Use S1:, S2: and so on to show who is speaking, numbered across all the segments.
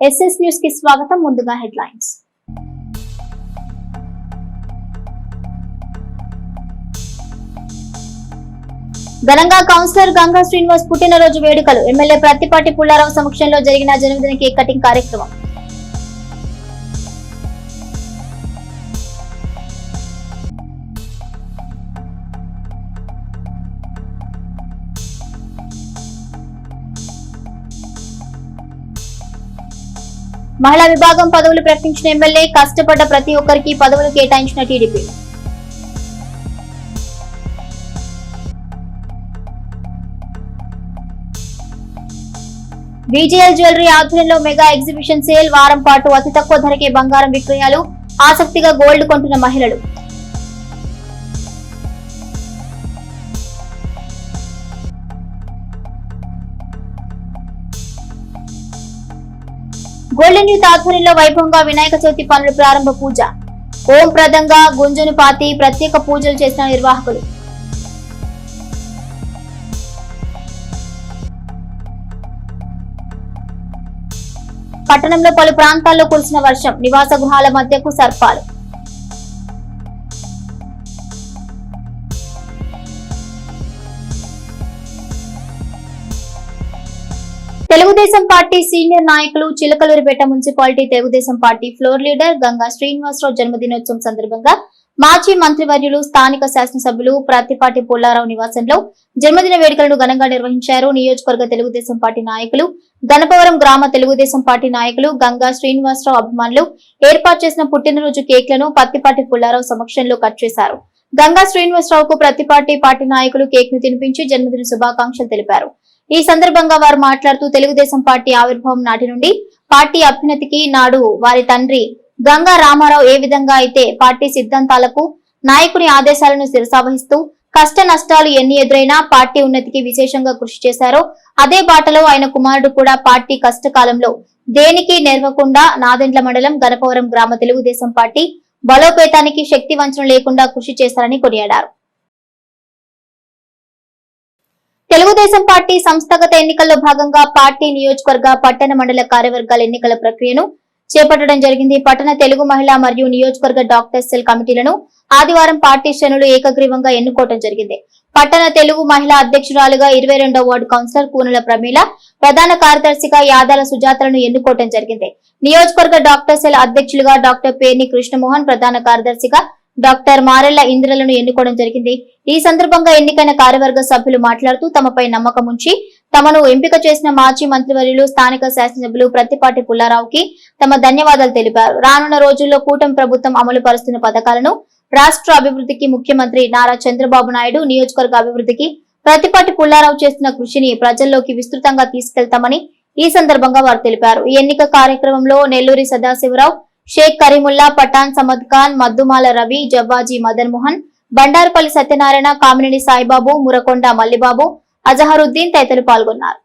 S1: SS news కి స్వాగతం. ముందుగా హెడ్లైన్స్. ఘనంగా కౌన్సిలర్ గంగా శ్రీనివాస్ పుట్టినరోజు వేడుకలు. ఎమ్మెల్యే ప్రత్తిపాటి పుల్లారావు సమక్షంలో జరిగిన జన్మదిన కేక్ కటింగ్ కార్యక్రమం. మహిళా విభాగం పదవులు ప్రకటించిన ఎమ్మెల్యే. కష్టపడ్డ ప్రతి ఒక్కరికి పదవులు కేటాయించిన టీడీపీ. బీజీఎల్ జ్యువెలరీ ఆధ్వర్యంలో మెగా ఎగ్జిబిషన్ సేల్. వారం పాటు అతి తక్కువ ధరకే బంగారం విక్రయాలు. ఆసక్తిగా గోల్డ్ కొంటున్న మహిళలు. గోల్డెన్ యూత్ ఆధ్వర్యంలో వైభవంగా వినాయక చవితి పనులు ప్రారంభ పూజ. ఓం ప్రదంగా గుంజను పాతి ప్రత్యేక పూజలు చేసిన నిర్వాహకులు. పట్టణంలో పలు ప్రాంతాల్లో కురిసిన వర్షం. నివాస గృహాల మధ్యకు సర్పాలు. తెలుగుదేశం పార్టీ సీనియర్ నాయకులు Chilakaluripet municipality Telugu Desam party floor leader Ganga Srinivasa Rao జన్మదినోత్సవం సందర్భంగా మాజీ మంత్రివర్యులు స్థానిక శాసనసభ్యులు ప్రత్తిపాటి పుల్లారావు నివాసంలో జన్మదిన వేడుకలను ఘనంగా నిర్వహించారు. నియోజకవర్గ తెలుగుదేశం పార్టీ నాయకులు, గణపవరం గ్రామ తెలుగుదేశం పార్టీ నాయకులు, గంగా శ్రీనివాసరావు అభిమానులు ఏర్పాటు చేసిన పుట్టినరోజు కేక్లను పత్తిపాటి పుల్లారావు సమక్షంలో కట్ చేశారు. గంగా శ్రీనివాసరావుకు ప్రత్తిపాటి పార్టీ నాయకులు కేక్ ను తినిపించి జన్మదిన శుభాకాంక్షలు తెలిపారు. ఈ సందర్భంగా వారు మాట్లాడుతూ తెలుగుదేశం పార్టీ ఆవిర్భావం నాటి నుండి పార్టీ అభ్యున్నతికి నాడు వారి తండ్రి గంగా రామారావు ఏ విధంగా అయితే పార్టీ సిద్ధాంతాలకు నాయకుని ఆదేశాలను శిరసావహిస్తూ కష్ట నష్టాలు ఎన్ని ఎదురైనా పార్టీ ఉన్నతికి విశేషంగా కృషి చేశారో అదే బాటలో ఆయన కుమారుడు కూడా పార్టీ కష్టకాలంలో దేనికి నెరవకుండా నాదెండ్ల మండలం గణపవరం గ్రామ తెలుగుదేశం పార్టీ బలోపేతానికి శక్తి వంచన లేకుండా కృషి చేశారని కొనియాడారు. తెలుగుదేశం పార్టీ సంస్థాగత ఎన్నికల్లో భాగంగా పార్టీ నియోజకవర్గ పట్టణ మండల కార్యవర్గాల ఎన్నికల ప్రక్రియను చేపట్టడం జరిగింది. పట్టణ తెలుగు మహిళా మరియు నియోజకవర్గ డాక్టర్ సెల్ కమిటీలను ఆదివారం పార్టీ శ్రేణులు ఏకగ్రీవంగా ఎన్నుకోవడం జరిగింది. పట్టణ తెలుగు మహిళా అధ్యక్షురాలుగా 22వ వార్డు కౌన్సిలర్ కూనల ప్రమీల, ప్రధాన కార్యదర్శిగా యాదాల సుజాతలను ఎన్నుకోవడం జరిగింది. నియోజకవర్గ డాక్టర్ సెల్ అధ్యక్షులుగా డాక్టర్ పేర్ని కృష్ణమోహన్, ప్రధాన కార్యదర్శిగా డాక్టర్ మారెల్ల ఇంద్రలను ఎన్నుకోవడం జరిగింది. ఈ సందర్భంగా ఎన్నికైన కార్యవర్గ సభ్యులు మాట్లాడుతూ తమపై నమ్మకం ఉంచి తమను ఎంపిక చేసిన మాజీ మంత్రివర్యులు స్థానిక శాసనసభ్యులు ప్రత్తిపాటి పుల్లారావుకి తమ ధన్యవాదాలు తెలిపారు. రానున్న రోజుల్లో కూటమి ప్రభుత్వం అమలు పరుస్తున్న పథకాలను రాష్ట్ర అభివృద్ధికి ముఖ్యమంత్రి నారా చంద్రబాబు నాయుడు, నియోజకవర్గ అభివృద్ధికి ప్రత్తిపాటి పుల్లారావు చేస్తున్న కృషిని ప్రజల్లోకి విస్తృతంగా తీసుకెళ్తామని ఈ సందర్భంగా వారు తెలిపారు. ఈ ఎన్నిక కార్యక్రమంలో నెల్లూరి సదాశివరావు, షేక్ కరీముల్లా, పఠాన్ సమద్ ఖాన్, మద్దుమాల రవి, జవ్వాజీ మదన్ మోహన్, బండారుపల్లి సత్యనారాయణ, కామినేని సాయిబాబు, మురకొండ మల్లిబాబు, అజహరుద్దీన్ తదితరులు పాల్గొన్నారు.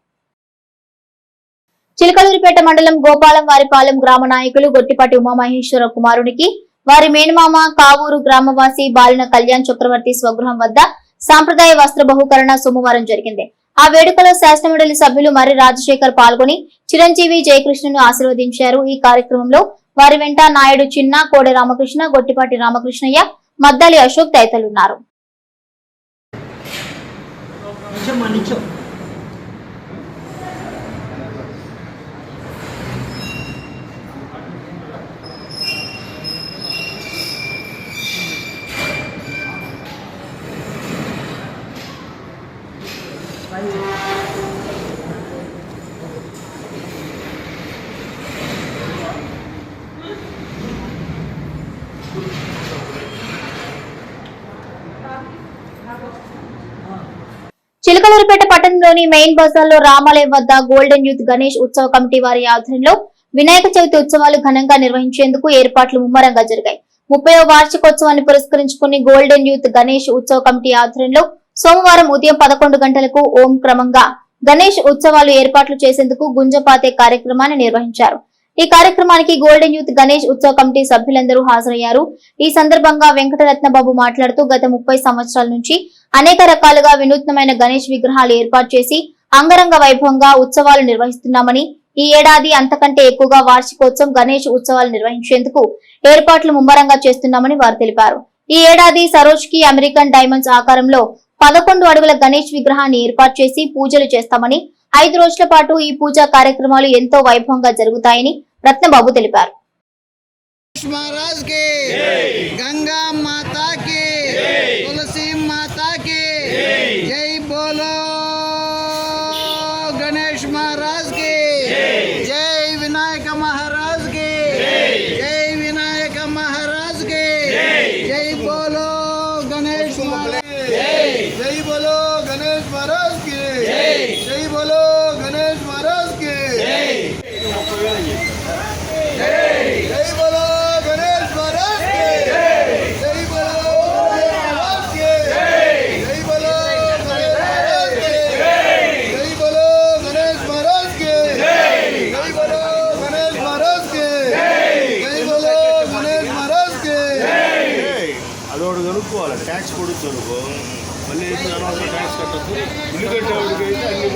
S1: చిలకలూరిపేట మండలం గోపాలం వారిపాలెం గ్రామ నాయకులు గొట్టిపాటి ఉమామహేశ్వర కుమారునికి వారి మేనమామ కావూరు గ్రామవాసి బాలిన కళ్యాణ్ చక్రవర్తి స్వగృహం వద్ద సాంప్రదాయ వస్త్ర బహుకరణ సోమవారం జరిగింది. ఆ వేడుకలో శాసనమండలి సభ్యులు మర్రి రాజశేఖర్ పాల్గొని చిరంజీవి జయకృష్ణను ఆశీర్వదించారు. ఈ కార్యక్రమంలో వారి వెంట నాయుడు చిన్న, కోడె రామకృష్ణ, గొట్టిపాటి రామకృష్ణయ్య, మద్దాలి అశోక్ తదితరులున్నారు. చిలకలూరిపేట పట్టణంలోని మెయిన్ బజార్లో రామాలయం వద్ద గోల్డెన్ యూత్ గణేష్ ఉత్సవ కమిటీ వారి ఆధ్వర్యంలో వినాయక చవితి ఉత్సవాలు ఘనంగా నిర్వహించేందుకు ఏర్పాట్లు ముమ్మరంగా జరిగాయి. 30వ వార్షికోత్సవాన్ని పురస్కరించుకుని గోల్డెన్ యూత్ గణేష్ ఉత్సవ కమిటీ ఆధ్వర్యంలో సోమవారం ఉదయం 11 గంటలకు ఓం క్రమంగా గణేష్ ఉత్సవాలు ఏర్పాట్లు చేసేందుకు గుంజపాతే కార్యక్రమాన్ని నిర్వహించారు. ఈ కార్యక్రమానికి గోల్డెన్ యూత్ గణేష్ ఉత్సవ కమిటీ సభ్యులందరూ హాజరయ్యారు. ఈ సందర్భంగా వెంకటరత్నబాబు మాట్లాడుతూ గత 30 సంవత్సరాల నుంచి అనేక రకాలుగా వినూత్నమైన గణేష్ విగ్రహాలు ఏర్పాటు చేసి అంగరంగ వైభవంగా ఉత్సవాలు నిర్వహిస్తున్నామని, ఈ ఏడాది అంతకంటే ఎక్కువగా వార్షికోత్సవం గణేష్ ఉత్సవాలు నిర్వహించేందుకు ఏర్పాట్లు ముమ్మరంగా చేస్తున్నామని వారు తెలిపారు. ఈ ఏడాది సరోజ్ కి అమెరికన్ డైమండ్స్ ఆకారంలో 11 అడుగుల గణేష్ విగ్రహాన్ని ఏర్పాటు చేసి పూజలు చేస్తామని, 5 రోజుల పాటు ఈ పూజా కార్యక్రమాలు ఎంతో వైభవంగా జరుగుతాయని రత్నబాబు తెలిపారు.
S2: महाराज के गंगा माता के तुलसी माता के जय बोलो गणेश महाराज के जय विनायक महाराज के जय विनायक महाराज के जय बोलो गणेश महाराज जय बोलो गणेश महाराज के जय बोलो गणेश महाराज के जय बोलो
S3: అదొకటి కనుక్కోవాలి, ట్యాక్స్ కొడుతుంది అనుకో, మళ్ళీ అనవసరం ట్యాక్స్ కట్టద్దు. ఇల్లు కట్టేవాడికి అయితే అన్ని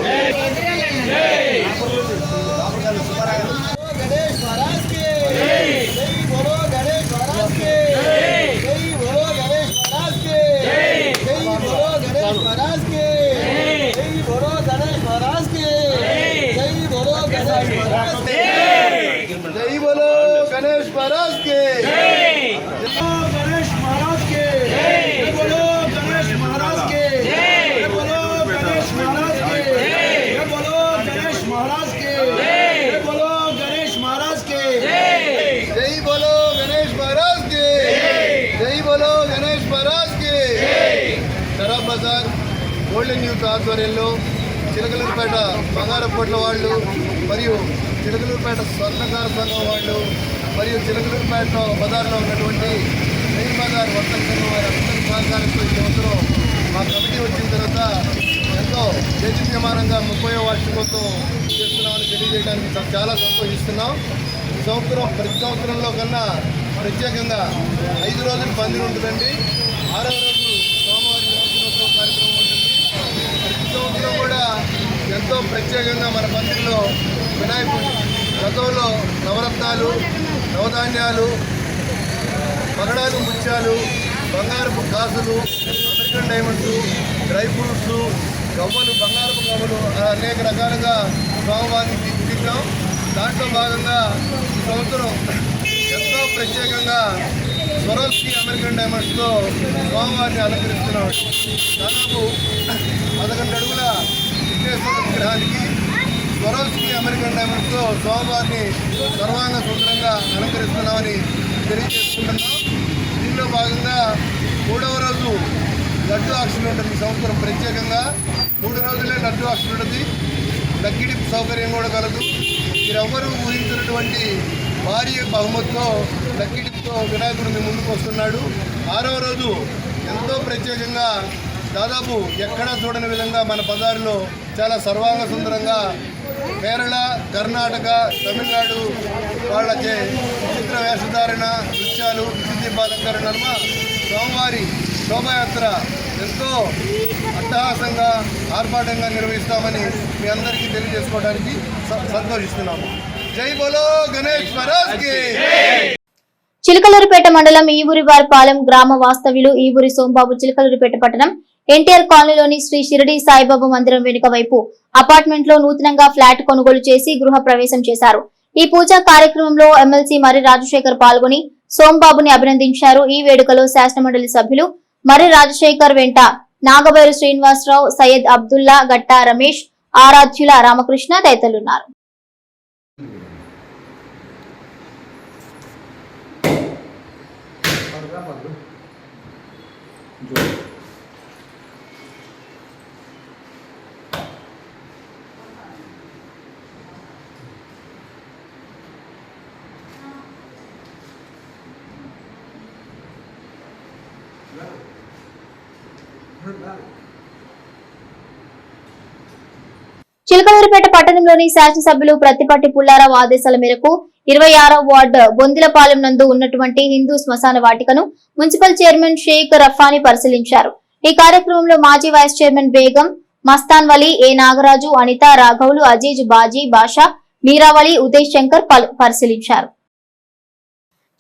S2: जय बोलो गणेश महाराज के गणेश महाराज के जय बोलो गणेश महाराज के जय बोलो गणेश महाराज के जय बोलो गणेश महाराज के जय बोलो गणेश महाराज के जय बोलो गणेश महाराज के जय बोलो गणेश महाराज के शराब बाजार గోల్డెన్ యూత్ ఆధ్వర్యంలో చిలకలూరుపేట బంగారపొట్ల వాళ్ళు మరియు చిలకలూరుపేట స్వర్ణకార సంఘం వాళ్ళు మరియు చిలకలూరుపేట బజార్లో ఉన్నటువంటి మెయిన్ బజార్ వర్తక సంఘం వారి అందరి సహకారంతో ఈ సంవత్సరం మా కమిటీ వచ్చిన తర్వాత ఎంతో దేశీయమానంగా 30వ వార్షికోత్సవం చేస్తున్నామని తెలియజేయడానికి చాలా సంతోషిస్తున్నాం. ఈ సంవత్సరం ప్రతి సంవత్సరంలో కన్నా ప్రత్యేకంగా 5 రోజులు పందిరి ఉంటుందండి. 6వ రోజు సోమవారి దినోత్సవ కార్యక్రమం ఉంటుంది. ప్రతి సంవత్సరం కూడా ఎంతో ప్రత్యేకంగా మన పందిరిలో వినాయకుడు గతంలో నవరత్నాలు, నవధాన్యాలు, పగడాలు, ముత్యాలు, బంగారపు గాజులు, అమెరికన్ డైమండ్స్, డ్రై ఫ్రూట్స్, గవ్వలు, బంగారపు గవ్వలు అనేక రకాలుగా స్వామివారిని తీర్చిదిద్దాం. దాంట్లో భాగంగా ఈ సంవత్సరం ఎంతో ప్రత్యేకంగా స్వరోజ్కి అమెరికన్ డైమండ్స్తో స్వామివారిని అలంకరిస్తున్నాం. దాదాపు 11 అడుగుల విఘ్నేశ్వర విగ్రహానికి స్వరోజ్కి అమెరికన్ డైమండ్స్తో స్వామివారిని సర్వాంగ సుందరంగా అలంకరిస్తున్నామని తెలియజేసుకుంటున్నాం. దీనిలో భాగంగా 3వ రోజు లడ్డు ఆక్షన్ ఉంటుంది. ఈ సంవత్సరం ప్రత్యేకంగా 3 రోజులే లడ్డు ఆక్షన్ ఉంటుంది. లక్కిడిపు సౌకర్యం కూడా కలదు. మీరెవ్వరూ ఊహించినటువంటి భారీ బహుమతితో లక్కిడిపుతో వినాయకుడు మీ ముందుకు వస్తున్నాడు. 6వ రోజు ఎంతో ప్రత్యేకంగా దాదాపు ఎక్కడా చూడని విధంగా మన బజారులో చాలా సర్వాంగ సుందరంగా కేరళ, కర్ణాటక, తమిళనాడు వాళ్ళకి చిత్ర వేషధారణ, నృత్యాలు, దీపాలంకరణ నడుమ స్వామివారి శోభాయాత్ర ఎంతో అట్టహాసంగా ఆర్భాటంగా నిర్వహిస్తామని మీ అందరికీ తెలియజేసుకోవడానికి సంతోషిస్తున్నాము. జై బోలో గణేష్ మహారాజ్ కి.
S1: చిలకలూరుపేట మండలం ఈవూరివారిపాలెం గ్రామ వాస్తవ్యులు ఈవూరి సోంబాబు చిలకలూరుపేట పట్టణం ఎన్టీఆర్ కాలనీలోని శ్రీ షిరిడి సాయిబాబా మందిరం వెనుక వైపు అపార్ట్మెంట్ లో నూతనంగా ఫ్లాట్ కొనుగోలు చేసి గృహ ప్రవేశం చేశారు. ఈ పూజా కార్యక్రమంలో ఎమ్మెల్సీ మర్రి రాజశేఖర్ పాల్గొని సోంబాబుని అభినందించారు. ఈ వేడుకలో శాసనమండలి సభ్యులు మర్రి రాజశేఖర్ వెంట నాగబైరు శ్రీనివాసరావు, సయ్యద్ అబ్దుల్లా, గట్టా రమేష్, ఆరాధ్యుల రామకృష్ణ తదితరులున్నారు. చిలకలూరుపేట పట్టణంలోని శాసనసభ్యులు ప్రత్తిపాటి పుల్లారావు ఆదేశాల మేరకు 26వ వార్డు బొందిలపాలెం నందు ఉన్నటువంటి హిందూ శ్మశాన వాటికను మున్సిపల్ చైర్మన్ షేక్ రఫానీ పరిశీలించారు. ఈ కార్యక్రమంలో మాజీ వైస్ చైర్మన్ బేగం, మస్తాన్ వలీ, ఏ నాగరాజు, అనిత, రాఘవులు, అజీజ్, బాజీ, బాషా, మీరావళి, ఉదయ్ శంకర్ పరిశీలించారు.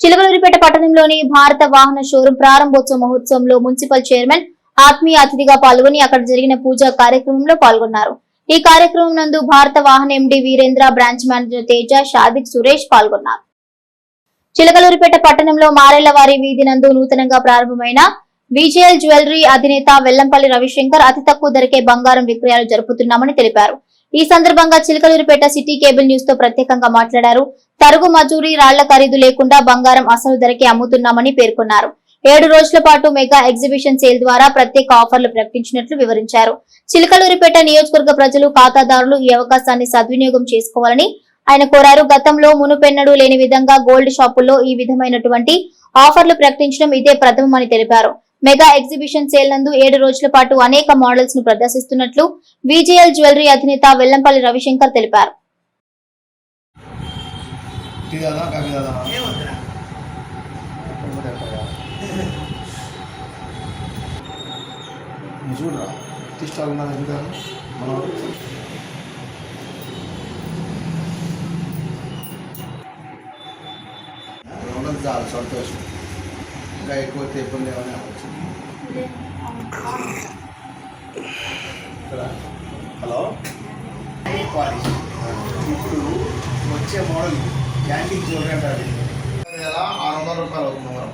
S1: చిలకలూరిపేట పట్టణంలోని భారత వాహన షోరూం ప్రారంభోత్సవ మహోత్సవంలో మున్సిపల్ చైర్మన్ ఆత్మీయ అతిథిగా పాల్గొని అక్కడ జరిగిన పూజా కార్యక్రమంలో పాల్గొన్నారు. ఈ కార్యక్రమం నందు Bharat Vahana MD Virendra, branch manager Teja, Shadiq, Suresh పాల్గొన్నారు. చిలకలూరిపేట పట్టణంలో మారెళ్లవారి వీధి నందు నూతనంగా ప్రారంభమైన విజేఎల్ జ్యువెలరీ అధినేత వెల్లంపల్లి రవిశంకర్ అతి తక్కువ ధరకే బంగారం విక్రయాలు జరుపుతున్నామని తెలిపారు. ఈ సందర్భంగా చిలకలూరిపేట సిటీ కేబుల్ న్యూస్ తో ప్రత్యేకంగా మాట్లాడారు. తరుగు మజూరీ, రాళ్ల ఖరీదు లేకుండా బంగారం అసలు ధరకే అమ్ముతున్నామని పేర్కొన్నారు. 7 రోజుల పాటు మెగా ఎగ్జిబిషన్ సేల్ ద్వారా ప్రత్యేక ఆఫర్లు ప్రకటించినట్లు వివరించారు. చిలకలూరిపేట నియోజకవర్గ ప్రజలు, ఖాతాదారులు ఈ అవకాశాన్ని సద్వినియోగం చేసుకోవాలని ఆయన కోరారు. గతంలో మునుపెన్నడూ లేని విధంగా గోల్డ్ షాపుల్లో ఈ విధమైనటువంటి ఆఫర్లు ప్రకటించడం ఇదే ప్రథమని తెలిపారు. మెగా ఎగ్జిబిషన్ సేల్ నందు 7 రోజుల పాటు అనేక మోడల్స్ ను ప్రదర్శిస్తున్నట్లు విజేఎల్ జ్యువెలరీ అధినేత వెల్లంపల్లి రవిశంకర్ తెలిపారు.
S2: చాలా సంతోషం. ఇంకా ఎక్కువ ఇబ్బంది ఏమైనా హలో ఇప్పుడు వచ్చే మోడల్ యాంటిక్ జ్యువెలరీ అంటారు. 600 రూపాయలు అవుతుంది మనం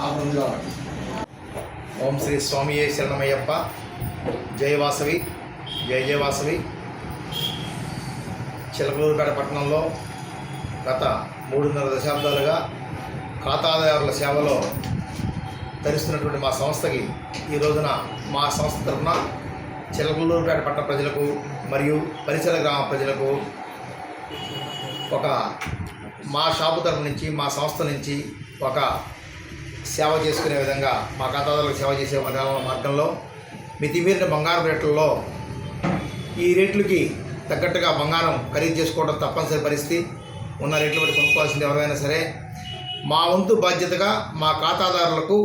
S2: ఆఫర్ ఉంది కాబట్టి.
S4: ఓం శ్రీ స్వామియే శరణమయ్యప్ప. జయ వాసవి, జయ జయ వాసవి. చిలకలూరిపేట పట్టణంలో గత 3.5 దశాబ్దాలుగా ఖాతాదారుల సేవలో తరిస్తున్నటువంటి మా సంస్థకి ఈ రోజున మా సంస్థ తరఫున చిలకలూరిపేట పట్టణ ప్రజలకు మరియు పరిసర గ్రామ ప్రజలకు ఒక మా షాపు తరఫు నుంచి, మా సంస్థ నుంచి ఒక సేవ చేసుకునే విధంగా, మా ఖాతాదారులకు సేవ చేసే మార్గంలో మితిమీరిన బంగారం రేట్లలో ఈ రేట్లకి తగ్గట్టుగా బంగారం ఖరీదు చేసుకోవడం తప్పనిసరి పరిస్థితి. ఉన్న రేట్లు బట్టి కొనుక్కోవాల్సింది ఎవరైనా సరే. మా వంతు బాధ్యతగా మా ఖాతాదారులకు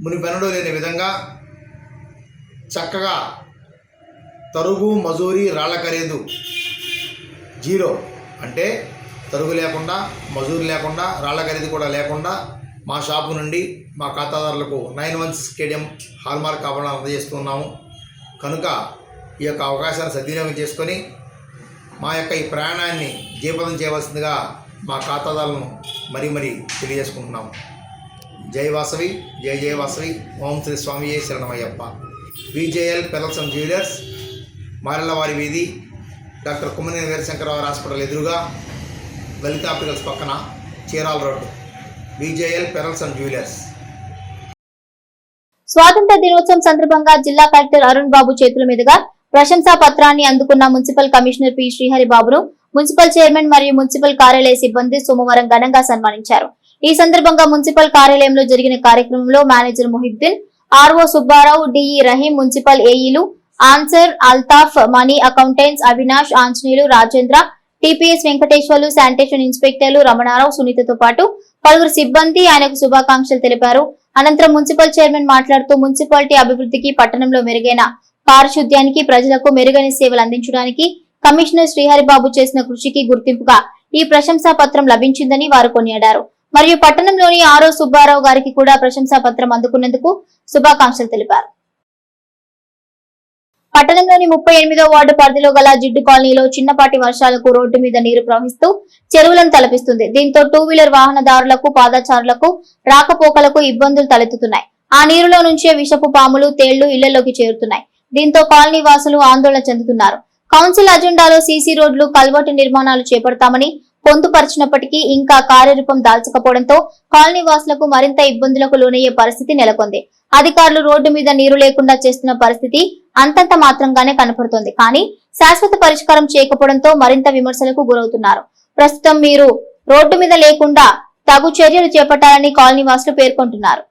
S4: మునిపెన్నడూ లేని విధంగా చక్కగా తరుగు, మజూరీ, రాళ్ల ఖరీదు జీరో, అంటే తరుగు లేకుండా, మజూరీ లేకుండా, రాళ్ల ఖరీదు కూడా లేకుండా మా షాపు నుండి మా ఖాతాదారులకు 9 స్టేడియం హాల్మార్క్ ఆభరణాలు అందజేస్తున్నాము. కనుక ఈ యొక్క అవకాశాన్ని సద్వినియోగం చేసుకొని మా యొక్క ఈ ప్రయాణాన్ని జయప్రదం చేయవలసిందిగా మా ఖాతాదారులను మరీ తెలియజేసుకుంటున్నాము. జై వాసవి, జయ జయ వాసవి. ఓం శ్రీ స్వామియే శరణమయ్యప్ప. VJL pearls and jewellers, Marellavari వీధి, డాక్టర్ కుమ్మనేని వీరశంకరరావు హాస్పిటల్ ఎదురుగా, లలిత ఆప్టికల్స్ పక్కన, Chirala road. VJL pearls and jewellers.
S1: స్వాతంత్ర దినోత్సవం సందర్భంగా జిల్లా కలెక్టర్ అరుణ్ బాబు చేతుల మీదుగా ప్రశంసా పత్రాన్ని అందుకున్న మున్సిపల్ కమిషనర్ పి శ్రీహరి బాబును మున్సిపల్ చైర్మన్ మరియు మున్సిపల్ కార్యాలయ సిబ్బంది సోమవారం ఘనంగా సన్మానించారు. ఈ సందర్భంగా మున్సిపల్ కార్యాలయంలో జరిగిన కార్యక్రమంలో manager Mohiddin, RO Subba Rao, DE Rahim, municipal ఏఈలు Ansar, Altaf, money accountants Avinash, Anjaneyulu, Rajendra, TPS Venkateswarlu, sanitation ఇన్స్పెక్టర్లు రమణారావు, సునీతతో పాటు పలువురు సిబ్బంది ఆయనకు శుభాకాంక్షలు తెలిపారు. అనంతరం మున్సిపల్ చైర్మన్ మాట్లాడుతూ మున్సిపాలిటీ అభివృద్ధికి, పట్టణంలో మెరుగైన పారిశుద్ధ్యానికి, ప్రజలకు మెరుగైన సేవలు అందించడానికి కమిషనర్ శ్రీహరిబాబు చేసిన కృషికి గుర్తింపుగా ఈ ప్రశంసా పత్రం లభించిందని వారు కొనియాడారు. మరియు పట్టణంలోని ఆర్ఓ సుబ్బారావు గారికి కూడా ప్రశంసా పత్రం అందుకున్నందుకు శుభాకాంక్షలు తెలిపారు. పట్టణంలోని 38వ వార్డు పరిధిలో గల జిడ్డు కాలనీలో చిన్నపాటి వర్షాలకు రోడ్డు మీద నీరు ప్రవహిస్తూ చెరువులను తలపిస్తుంది. దీంతో 2 వీలర్ వాహనదారులకు, పాదచారులకు రాకపోకలకు ఇబ్బందులు తలెత్తుతున్నాయి. ఆ నీరులో నుంచే విషపు పాములు, తేళ్లు ఇళ్లలోకి చేరుతున్నాయి. దీంతో కాలనీ వాసులు ఆందోళన చెందుతున్నారు. కౌన్సిల్ అజెండాలో సీసీ రోడ్లు, కల్వర్టు నిర్మాణాలు చేపడతామని పొందుపరిచినప్పటికీ ఇంకా కార్యరూపం దాల్చకపోవడంతో కాలనీ వాసులకు మరింత ఇబ్బందులకు లోనయ్యే పరిస్థితి నెలకొంది. అధికారులు రోడ్డు మీద నీరు లేకుండా చేస్తున్న పరిస్థితి అంతంత మాత్రంగానే కనపడుతోంది. కానీ శాశ్వత పరిష్కారం చేయకపోవడంతో మరింత విమర్శలకు గురవుతున్నారు. ప్రస్తుతం మీరు రోడ్డు మీద లేకుండా తగు చర్యలు చేపట్టాలని కాలనీ వాసులు పేర్కొంటున్నారు.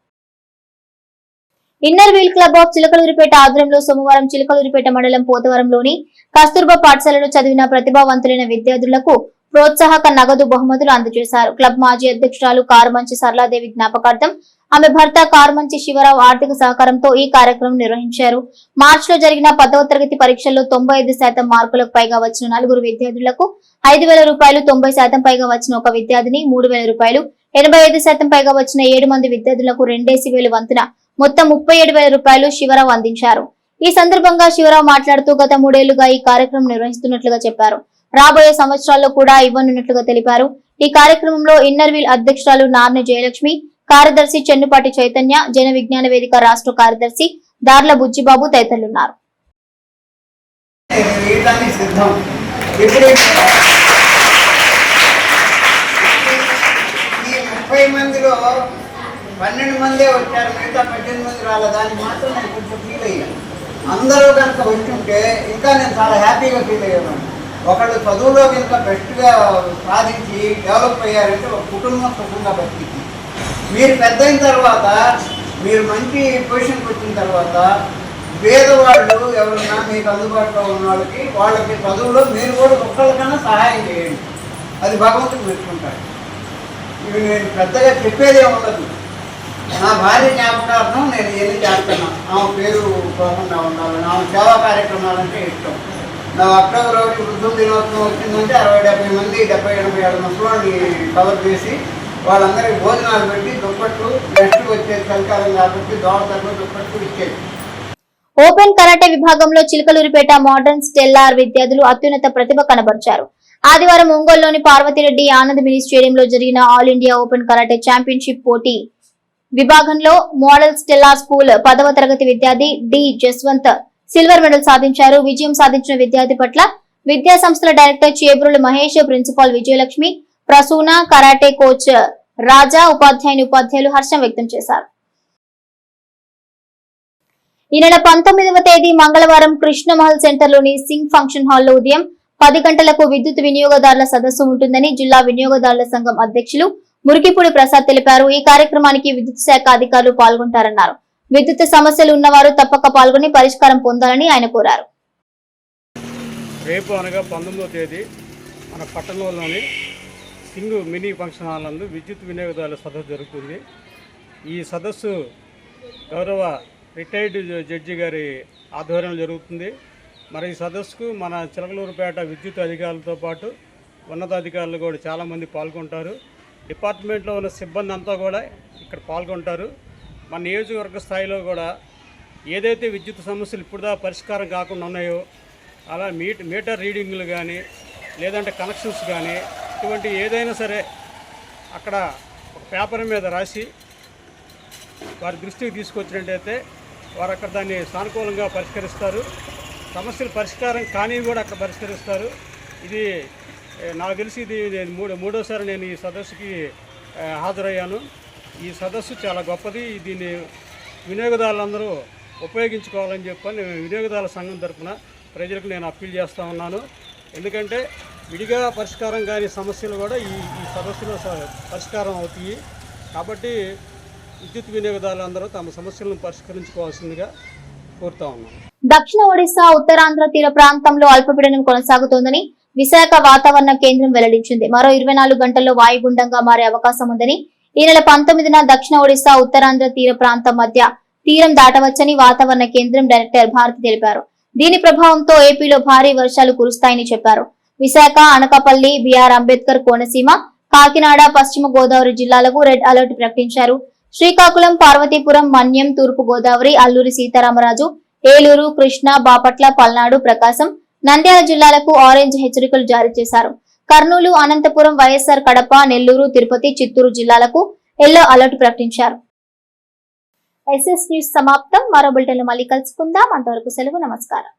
S1: Inner wheel club of Chilakaluripet ఆధ్వర్యంలో సోమవారం చిలకలూరిపేట మండలం పోతవరంలోని కస్తూర్బా పాఠశాలలో చదివిన ప్రతిభావంతులైన విద్యార్థులకు ప్రోత్సాహక నగదు బహుమతులు అందజేశారు. క్లబ్ మాజీ అధ్యక్షురాలు కారుమంచి సరళాదేవి జ్ఞాపకార్థం ఆమె భర్త కారుమంచి శివరావు ఆర్థిక సహకారంతో ఈ కార్యక్రమం నిర్వహించారు. మార్చిలో జరిగిన 10వ తరగతి పరీక్షల్లో 95% మార్కులకు పైగా వచ్చిన 4 విద్యార్థులకు 5,000 రూపాయలు, 90% పైగా వచ్చిన ఒక విద్యార్థిని 3,000 రూపాయలు, 85% పైగా వచ్చిన 7 మంది విద్యార్థులకు 2,000 వంతున మొత్తం 37,000 రూపాయలు శివరావు అందించారు. ఈ సందర్భంగా శివరావు మాట్లాడుతూ గత 3 ఏళ్లుగా ఈ కార్యక్రమం నిర్వహిస్తున్నట్లుగా చెప్పారు. రాబోయే సంవత్సరాల్లో కూడా ఇవ్వనున్నట్లుగా తెలిపారు. ఈ కార్యక్రమంలో ఇన్నర్వీల్ అధ్యక్షురాలు నార్ని జయలక్ష్మి, కార్యదర్శి చెన్నుపాటి చైతన్య, జన విజ్ఞాన వేదిక రాష్ట్ర కార్యదర్శి దార్ల బుజ్జిబాబు తదితరులున్నారు.
S5: ఈ 30 మందిలో 12 మందే వచ్చారు, మిగతా 18 మంది రాలేదు. దానికి మాత్రం నేను కొంచెం ఫీల్ అయ్యాను. అందరూ కనుక వచ్చుంటే ఇంకా నేను చాలా హ్యాపీగా ఫీల్ అయ్యాను. ఒకళ్ళు చదువులో కనుక బెస్ట్గా సాధించి డెవలప్ అయ్యారంటే ఒక కుటుంబం సుఖంగా బతికింది. మీరు పెద్ద అయిన తర్వాత, మీరు మంచి పొజిషన్కి వచ్చిన తర్వాత పేదవాళ్ళు ఎవరన్నా మీకు అందుబాటులో ఉన్న వాళ్ళకి చదువులో మీరు కూడా ఒక్కళ్ళకన్నా సహాయం చేయండి. అది భగవంతుడు పెట్టుకుంటాడు. ఇవి నేను పెద్దగా చెప్పేదే ఉండదు. నా భార్య జ్ఞాపకార్థం నేను ఏది చేస్తాను. ఆమె పేరు పోకుండా ఉండాలని, ఆమె సేవా కార్యక్రమాలంటే ఇష్టం. నా అక్టోబర్ 1 వృద్ధుల దినోత్సవం వచ్చిందంటే 60-70 మంది 70-80 ముసలాన్ని కవర్ చేసి వాళ్ళందరికీ భోజనాలు పెట్టి దుప్పట్లు గెస్టులు వచ్చేది చలికాలం కాబట్టి దోడ తక్కువ దుప్పట్లు ఇచ్చేది.
S1: ఓపెన్ కరాటే విభాగంలో చిలకలూరిపేట మోడర్న్ స్టెల్లార్ విద్యార్థులు అత్యున్నత ప్రతిభ కనబరిచారు. ఆదివారం ఒంగోలులోని పార్వతిరెడ్డి ఆనంద్ మినీ స్టేడియంలో జరిగిన all India open karate championship పోటీ విభాగంలో మోడల్ స్టెల్లార్ స్కూల్ 10వ తరగతి విద్యార్థి డి జస్వంత్ సిల్వర్ మెడల్ సాధించారు. విజయం సాధించిన విద్యార్థి పట్ల విద్యా సంస్థల director Chebrula Mahesh, principal Vijayalakshmi, Prasuna, karate coach Raja, ఉపాధ్యాయులు హర్షం వ్యక్తం చేశారు. ఈ నెల 19వ తేదీ మంగళవారం కృష్ణమహల్ సెంటర్లోని సింగ్ ఫంక్షన్ హాల్లో ఉదయం 10 గంటలకు విద్యుత్ వినియోగదారుల సదస్సు ఉంటుందని జిల్లా వినియోగదారుల సంఘం అధ్యక్షులు మురికిపూడి ప్రసాద్ తెలిపారు. ఈ కార్యక్రమానికి విద్యుత్ శాఖ అధికారులు పాల్గొంటారన్నారు. విద్యుత్ సమస్యలు ఉన్నవారు తప్పక పాల్గొని పరిష్కారం పొందాలని ఆయన కోరారు.
S6: రేపు అనగా 19వ తేదీ మన పట్టణంలోని సింగ్ మినీ ఫంక్షన్ హాల్ నందు విద్యుత్ వినియోగదారుల సదస్సు జరుగుతుంది. ఈ సదస్సు గౌరవ రిటైర్డ్ జడ్జి గారి ఆధ్వర్యంలో జరుగుతుంది. మరి ఈ సదస్సుకు మన చిలకలూరుపేట విద్యుత్ అధికారులతో పాటు ఉన్నతాధికారులు కూడా చాలామంది పాల్గొంటారు. డిపార్ట్మెంట్లో ఉన్న సిబ్బంది అంతా కూడా ఇక్కడ పాల్గొంటారు. మన నియోజకవర్గ స్థాయిలో కూడా ఏదైతే విద్యుత్ సమస్యలు ఇప్పుడుదా పరిష్కారం కాకుండా ఉన్నాయో అలా మీటర్ రీడింగ్లు కానీ లేదంటే కనెక్షన్స్ కానీ ఇటువంటి ఏదైనా సరే అక్కడ ఒక పేపర్ మీద రాసి వారి దృష్టికి తీసుకొచ్చినట్టయితే వారు అక్కడ దాన్ని సానుకూలంగా పరిష్కరిస్తారు. సమస్యలు పరిష్కారం కానీ కూడా అక్కడ పరిష్కరిస్తారు. ఇది నాకు తెలిసి ఇది మూడోసారి నేను ఈ సదస్సుకి హాజరయ్యాను. ఈ సదస్సు చాలా గొప్పది. దీన్ని వినియోగదారులందరూ ఉపయోగించుకోవాలని చెప్పని వినియోగదారుల సంఘం తరఫున ప్రజలకు నేను అప్పీల్ చేస్తూ ఉన్నాను. ఎందుకంటే విడిగా పరిష్కారం కాని సమస్యలు కూడా ఈ సదస్సులో పరిష్కారం అవుతాయి. కాబట్టి విద్యుత్ వినియోగదారులందరూ తమ సమస్యలను పరిష్కరించుకోవాల్సిందిగా కోరుతా ఉన్నాను.
S1: దక్షిణ ఒడిశా, ఉత్తరాంధ్ర తీర ప్రాంతంలో అల్పపీడనం కొనసాగుతోందని విశాఖ వాతావరణ కేంద్రం వెల్లడించింది. మరో 24 గంటల్లో వాయుగుండంగా మారే అవకాశం ఉందని, ఈ నెల 19న దక్షిణ ఒడిశా, ఉత్తరాంధ్ర తీర ప్రాంతం మధ్య తీరం దాటవచ్చని వాతావరణ కేంద్రం డైరెక్టర్ భారతి తెలిపారు. దీని ప్రభావంతో ఏపీలో భారీ వర్షాలు కురుస్తాయని చెప్పారు. విశాఖ, అనకాపల్లి, బిఆర్ అంబేద్కర్ కోనసీమ, కాకినాడ, పశ్చిమ గోదావరి జిల్లాలకు రెడ్ అలర్ట్ ప్రకటించారు. శ్రీకాకుళం, పార్వతీపురం, మన్యం, తూర్పు గోదావరి, అల్లూరి సీతారామరాజు, ఏలూరు, కృష్ణా, బాపట్ల, పల్నాడు, ప్రకాశం, నంద్యాల జిల్లాలకు ఆరెంజ్ హెచ్చరికలు జారీ చేశారు. కర్నూలు, అనంతపురం, వైఎస్ఆర్ కడప, నెల్లూరు, తిరుపతి, చిత్తూరు జిల్లాలకు ఎల్లో అలర్ట్ ప్రకటించారు. ఎస్ఎస్ న్యూస్ సమాప్తం. మరో బులెటిన్ లో మళ్ళీ కలుసుకుందాం. అంతవరకు సెలవు. నమస్కారం.